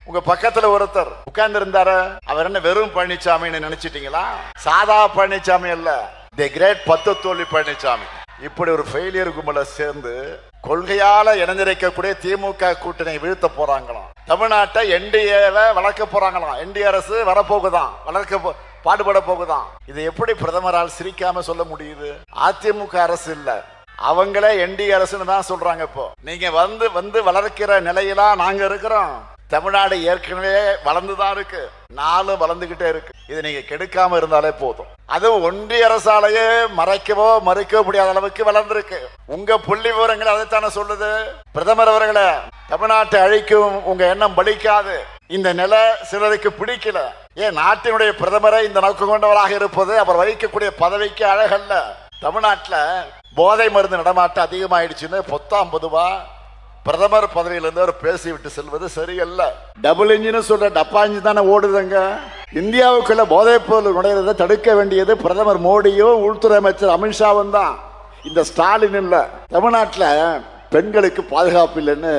உங்க பக்கத்துல ஒருத்தர் உட்கார்ந்து இருந்தாரு, அவர் என்ன வெறும் பழனிசாமின்னு நினைச்சிட்டீங்களா? சாதா பழனிசாமி அல்ல, தி கிரேட் 10 தோல்வி பழனிசாமி. இப்படி ஒரு ஃபெயிலியர் கும்பல சேர்ந்து கொள்கையால இணைந்திருக்கக்கூடிய திமுக கூட்டணி வீழ்த்த போறாங்களாம். தமிழ்நாட்டை என்டிஏவை வளர்க்க போறாங்களாம். என்டிஏ அரசு வரப்போகுதான், வளர்க்க பாடுபட போகுதான். இது எப்படி பிரதமரால் சிரிக்காம சொல்ல முடியுது? அதிமுக அரசு இல்ல, அவங்களே என்டிஏ அரசுன்னு தான் சொல்றாங்க. இப்போ நீங்க வந்து வளர்க்கிற நிலையில நாங்க இருக்கிறோம். தமிழ்நாடு ஏற்கனவே வளர்ந்துதான் இருக்கு, நாளும் வளர்ந்துகிட்டே இருக்கு. இதை நீங்க கெடுக்காம இருந்தாலே போதும். அதுவும் ஒன்றிய அரசாலேயே மறைக்கவோ மறுக்கவோ முடியாத அளவுக்கு வளர்ந்துருக்கு. உங்க புள்ளி விவரங்கள் அதைத்தானே சொல்லுது. பிரதமர் அவர்களே, தமிழ்நாட்டை அழிக்கும் உங்க எண்ணம் பலிக்காது. இந்த நிலை சிலருக்கு பிடிக்கல. ஏன் நாட்டினுடைய பிரதமரை இந்த நோக்கம் கொண்டவராக இருப்பது அவர் வகிக்கக்கூடிய பதவிக்கு அழகல்ல. தமிழ்நாட்டில் போதை மருந்து நடமாட்டம் அதிகமாயிடுச்சுன்னு பொத்தாம் பொதுவா பிரதமர் பதவியிலிருந்து அவர் பேசிவிட்டு செல்வது சரியல்ல. டபுள் இன்ஜின் சொல்ற டப்பா இன்ஜின் தானே ஓடுதுங்க. இந்தியாவுக்குள்ள போதைப் பொருள் நுழைறதை தடுக்க வேண்டியது பிரதமர் மோடியும் உள்துறை அமைச்சர் அமித்ஷாவும் தான், இந்த ஸ்டாலின் இல்ல. தமிழ்நாட்டில் பெண்களுக்கு பாதுகாப்பு இல்லைன்னு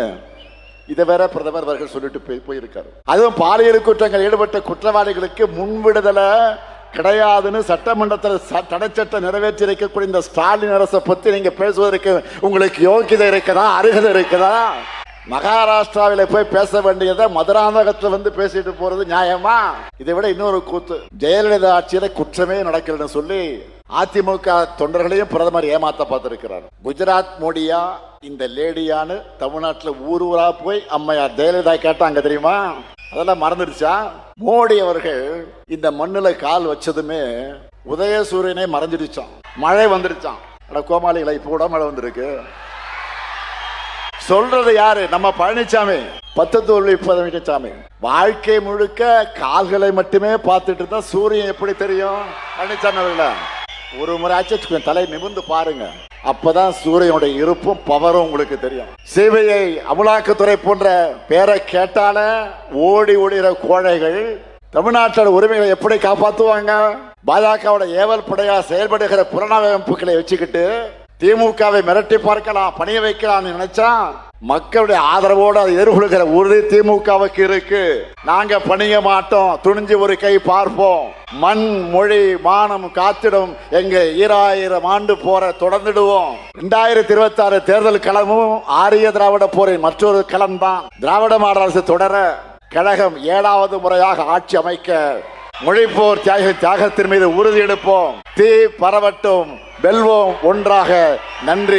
இதை வேற பிரதமர் அவர்கள் சொல்லிட்டு போயிருக்காரு. அதுவும் பாலியல் குற்றங்கள் ஈடுபட்ட குற்றவாளிகளுக்கு முன்விடுதலை கிடையாதுன்னு சட்டமன்றத்தில் தடை சட்டம் நிறைவேற்றி இருக்கக்கூடிய இந்த ஸ்டாலின் அரசை பத்தி நீங்க பேசுவதற்கு உங்களுக்கு யோகிதை இருக்குதா, அருகதை இருக்குதா? மகாராஷ்டிராவில் போய் பேச வேண்டியதை மதுராந்தகத்தில் வந்து பேசிட்டு போறது நியாயமா? இதை விட இன்னொரு கூத்து, ஜெயலலிதா ஆட்சியில குற்றமே நடக்கலன்னு சொல்லி அதிமுக தொண்டர்களையும் பிரதமர் ஏமாத்த பார்த்திருக்கிறார். குஜராத் மோடியா இந்த லேடியான்னு தமிழ்நாட்டில் ஊர் ஊரா போய் அம்மையார் ஜெயலலிதா கேட்டாங்க தெரியுமா? அதெல்லாம் மறந்துடுச்சா? மோடி அவர்கள் இந்த மண்ணுல கால் வச்சதுமே உதயசூரியனே மறைஞ்சிடுச்சான், மழை வந்துடுச்சான். கோமாளிகளை இப்ப கூட மழை வந்திருக்கு. சொல்றது யாரு? நம்ம பழனிசாமி, 10 தோல்வி பழனிசாமி. வாழ்க்கை முழுக்க கால்களை மட்டுமே பார்த்துட்டு இருந்தா சூரியன் எப்படி தெரியும்? பழனிசாமி அவர்கள ஒரு முறை ஆச்சு தலை நிமிர்ந்து பாருங்க, அப்பதான் சூரியனுடைய இருப்பும் பவரும் உங்களுக்கு தெரியும். சிபிஐ, அமலாக்கத்துறை போன்ற பேரை கேட்டால ஓடி ஓடுகிற கோழைகள் தமிழ்நாட்டோட உரிமைகளை எப்படி காப்பாற்றுவாங்க? பாஜகவோட ஏவல் படையா செயல்படுகிற புலனாய்வுகளை வச்சுக்கிட்டு திமுகவை மிரட்டி பார்க்கலாம், பணிய வைக்கலாம் நினைச்சா மக்களுடைய ஆதரவோடு அதை எதிர்கொள்கிற உறுதி திமுகவுக்கு இருக்கு. நாங்க பணிய மாட்டோம், துணிஞ்சு ஒரு கை பார்ப்போம். மண் மொழி மானம் காத்திடும் எங்க 2000 ஆண்டு போற தொடர்ந்துடுவோம். 2026 தேர்தல் களமும் ஆரிய திராவிட போரின் மற்றொரு களம் தான். திராவிட மாடல் அரசு தொடர கழகம் 7வது முறையாக ஆட்சி அமைக்க மொழிப்போர் தியாகத்தின் மீது உறுதி எடுப்போம். தீ பரவட்டும், வெல்வோம் ஒன்றாக. நன்றி.